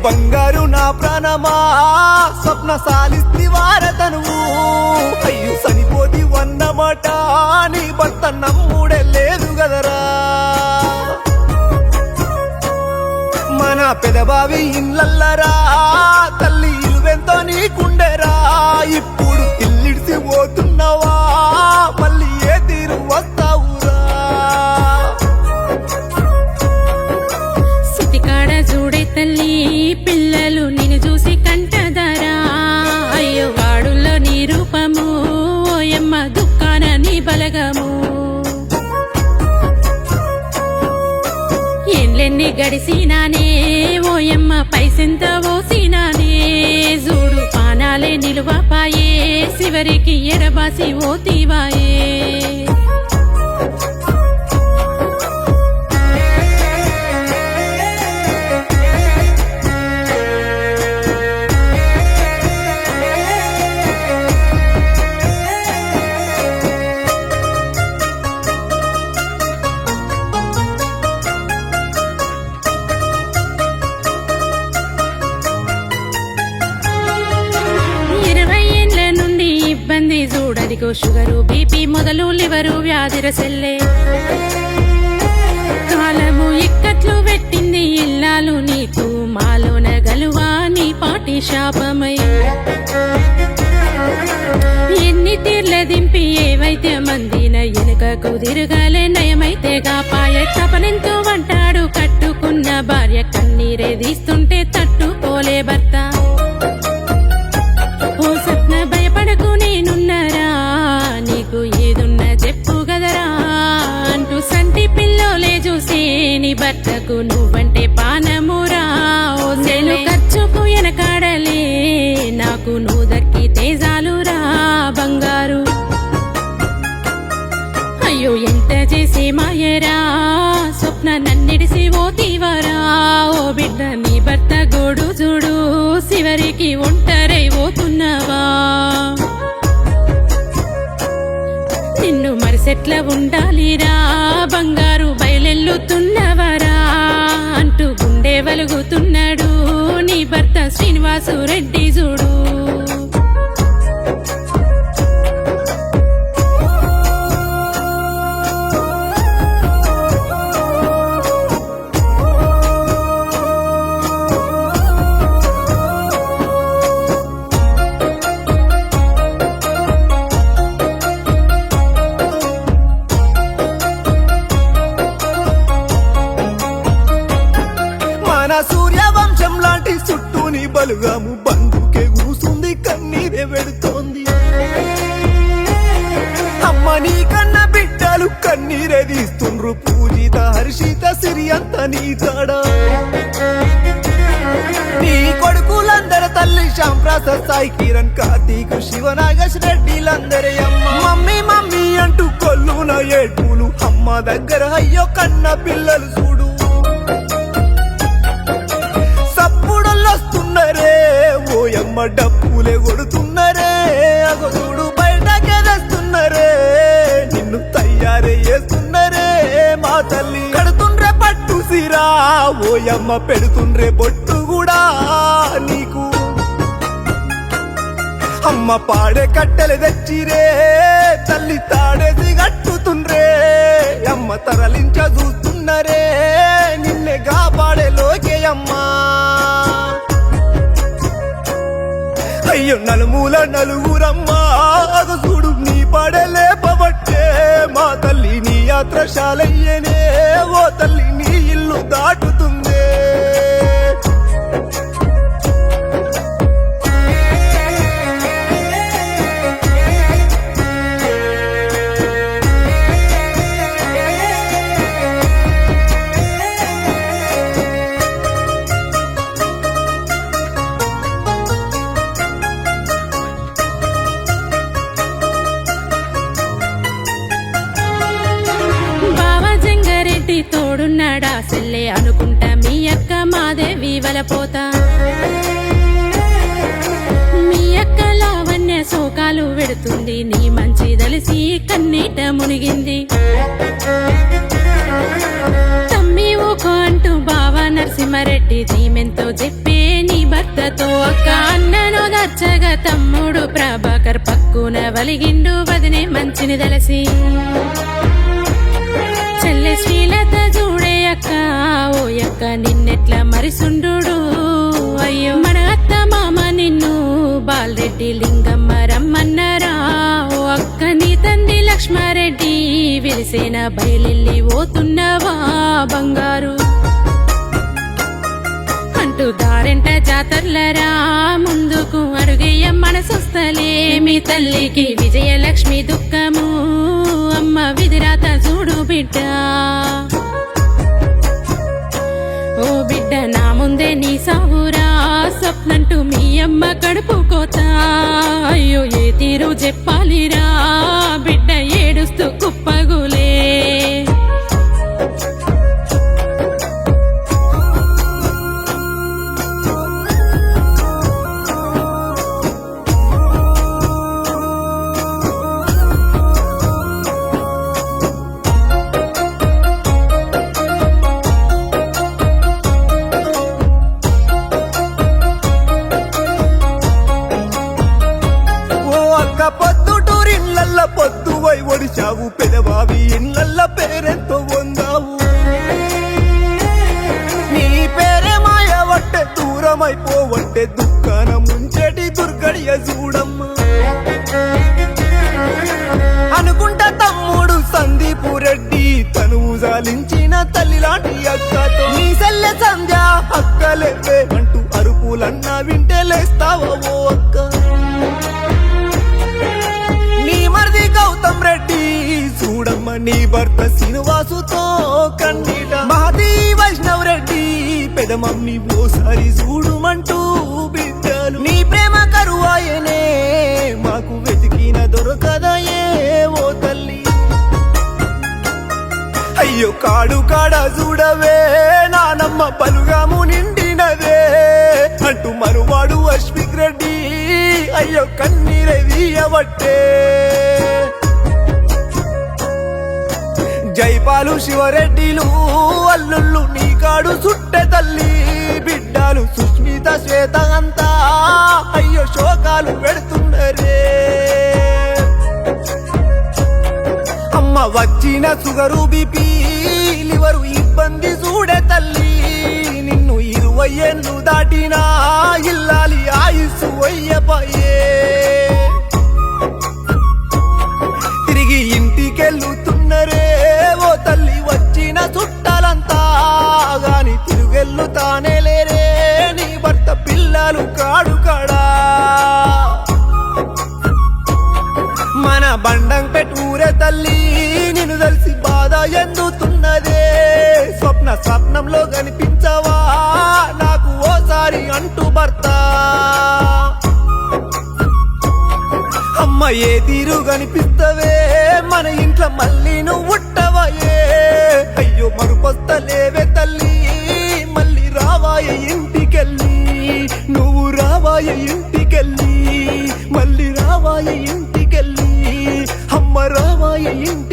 బంగారు నా ప్రాణమా స్వప్న సాలిస్తి వారతనువు అయ్యో చనిపోతి వన్నమాట నీ భర్త నమ్ముడే లేదు గదరా మన పెదబావి ఇళ్ళల్లరా తల్లి ఇల్వెంతో నీకుండెరా ఇప్పుడు ఇల్లిడిసి పోతున్నావా మళ్ళీ ఏ తీరు వస్తావురా సిటికాడ చూడే తల్లి పిల్లలు నిన్ను చూసి కంటదరా అయ్యో వాడుల్లో నీ రూపము ఓయమ్మ దుఃఖాన నీ బలగము ఎన్ని గడిసినానే ఓయమ్మ పైసెంత ఓసినానే చూడు పానాలే నిలువపాయే చివరికి ఎడబాసి ఓతివాయే ఇబ్బంది చూడదిగో షుగరు బీపీ మొదలు లివరు వ్యాధిర సెల్లే కాలము ఇక్కట్లు పెట్టింది ఇల్లాలు నీకు మాలోన గలువా నీ పాటి శాపమై ఎన్ని తీర్ల దింపి ఏవైతే మందిన ఎనుకకు తిరగాలే నయమైతే గాపాయ తపనెంతో వంటాడు కట్టుకున్న భార్య కన్నీరే తీస్తుంటే తట్టుకోలే భర్త ఓ సప్న భయపడకు నేనున్నరా నీకు ఏదున్నా చెప్పు గదరా అంటూ సంటి పిల్లోలే చూసి నీ భర్తకు నువ్వంటే పానమురా ఓ నేను ఖర్చుకు వెనకాడలే నాకు నువ్వు దక్కితే చాలురా బంగారు అయ్యో ఎంత చేసే మాయరా స్వప్న నన్నిడిసి ఓ తీవరా ఓ బిడ్డ నీ భర్త గోడు చూడు చివరికి ఒంటరై పోతున్నావా నిన్ను మరిసెట్ల ఉండాలిరా బంగారు బయలెల్లుతున్నవరా అంటూ గుండె వలుగుతున్నాడు నీ భర్త శ్రీనివాసు రెడ్డి చూడు సూర్యవంశం లాంటి చుట్టూని బలుగాము బంధుకే కూసుంది కన్నీరే వెడుతోంది అమ్మ నీ కన్న బిడ్డలు కన్నీరే తీస్తుండ్రు పూజిత హర్షిత సిరి అంత నీ తాడా నీ కొడుకులందరూ తల్లి శ్యాంప్రసాద్ సాయి కిరణ్ కార్తీక్ శివనాగేశ్ రెడ్డిలందరే అమ్మ మమ్మీ మమ్మీ అంటూ కొల్లున ఏడుపులు అమ్మ దగ్గర అయ్యో కన్న పిల్లలు చూడు వస్తున్నారే ఓయమ్మ డప్పులే కొడుతున్నారే అగోడు బయటకే తెస్తున్నారే నిన్ను తయారే చేస్తున్నారే మా తల్లి కడుతుండ్రే పట్టు సిరా ఓయమ్మ పెడుతుండ్రే బొట్టు కూడా నీకు అమ్మ పాడే కట్టెలు తెచ్చిరే తల్లి తాడేసి కట్టుతుండ్రే అమ్మ తరలించ చూస్తున్నారే నిన్నే కాపాడే లోకే అమ్మా అయ్యో నలుమూల నలుగురమ్మా చూడు నీ పడలే పబట్టే మా తల్లి నీ యాత్రశాలయ్యనే ఓ తల్లి నీ ఇల్లు దాటుతుందే తోడున్నాడా సెల్లే అనుకుంటా మీ అక్క మాదేవి వలపోతా మీ అక్క లావణ్య శోకాలు వెడుతుంది నీ మంచి దలిసి కన్నీట మునిగింది తమ్మి ఊకో అంటూ బావా నరసింహారెడ్డి ధీమెంతో చెప్పే నీ భర్తతో అక్క అన్నను దచ్చగా తమ్ముడు ప్రభాకర్ పక్కున వలిగిండు వదినే మంచిని దలసి చెల్లె శ్రీలత చూడే అక్క ఓ అక్క నిన్నెట్లా మరిసుండు అయ్యో మన అత్త మామ నిన్ను బాలరెడ్డి లింగమ్మ రమ్మన్నారా ఓ అక్క నీ తండ్రి లక్ష్మారెడ్డి విరిసేన బయలెల్లి పోతున్నవా బంగారు అంటూ దారెంట జాతర్లరా ముందుకు అడుగేయ మనసొస్తలే మీ తల్లికి విజయలక్ష్మి దుఃఖము అమ్మ విధిరాత చూడు బిడ్డ ఓ బిడ్డ నా ముందే నీ సావురా స్వప్నంటూ మీ అమ్మ కడుపు కోత అయ్యో ఏ తీరు చెప్పాలిరా బిడ్డ ఏడుస్తూ కుప్పగులే పొద్దుటూరిళ్ళల్ల పొద్దువై ఒడిచావు పెదవావి ఇళ్ళల్ల పేరెంతో వందావు నీ పేరే మాయవట్టే దూరమైపోవట్టే దుఃఖాన ముంచెటి దుర్గడియ చూడమ్మా అనుకుంటా తమ్ముడు సందీపు రెడ్డి తనువు జాలించిన తల్లి లాంటి అక్కతో నీ సెల్లె సంధ్య అక్కలేవే అంటూ అరుపులన్నా వింటే లేస్తావో అక్క నీ మరిది గౌతమ్ రెడ్డి చూడమ్మ నీ భర్త శ్రీనివాసుతో కన్నీట మహదీ వైష్ణవ్ రెడ్డి పెదమమ్మి ఓసారి చూడుమంటూ బిడ్డలు నీ ప్రేమ కరువాయనే మాకు వెతికిన దొరకదయే ఓ తల్లి అయ్యో కాడు కాడ చూడవే నానమ్మ పలుగాము నిండినదే అంటూ మరువాడు అశ్విక్ రెడ్డి అయ్యో కన్నీరే వీయబట్టే జైపాలు శివరెడ్డిలు అల్లుళ్ళు నీ కాడు చుట్టే తల్లి బిడ్డలు సుష్మిత శ్వేత అంతా అయ్యో శోకాలు పెడుతున్నరే అమ్మ వచ్చిన సుగరు బిపి లివరు ఇబ్బంది చూడే తల్లి నిన్ను 20 ఏళ్ళు దాటినా ఇల్లాలి ఆయుస్సు వయ్యపోయే తిరిగి ఇంటికెళ్ళుతున్నరే ఓ తల్లి వచ్చిన చుట్టాలంతా గాని తిరుగెళ్ళుతానే లేరే నీ భర్త పిల్లలు కాడు కాడా మన బండం పెట్టూరే తల్లి నిన్ను తెలిసి బాధ ఎందుతున్నదే స్వప్నంలో కనిపించవా నాకు ఓసారి అంటూ భర్త అమ్మ ఏ తీరు కనిపిస్తవే మన ఇంట్లో మళ్ళీ నువ్వు ఉట్టవయే అయ్యో మరుపొస్తలేవే తల్లి మళ్ళీ రావాయే ఇంటికెళ్ళి నువ్వు రావాయే ఇంటికెళ్ళి మళ్ళీ రావాయే ఇంటికెళ్ళి అమ్మ రావాయే ఇంటి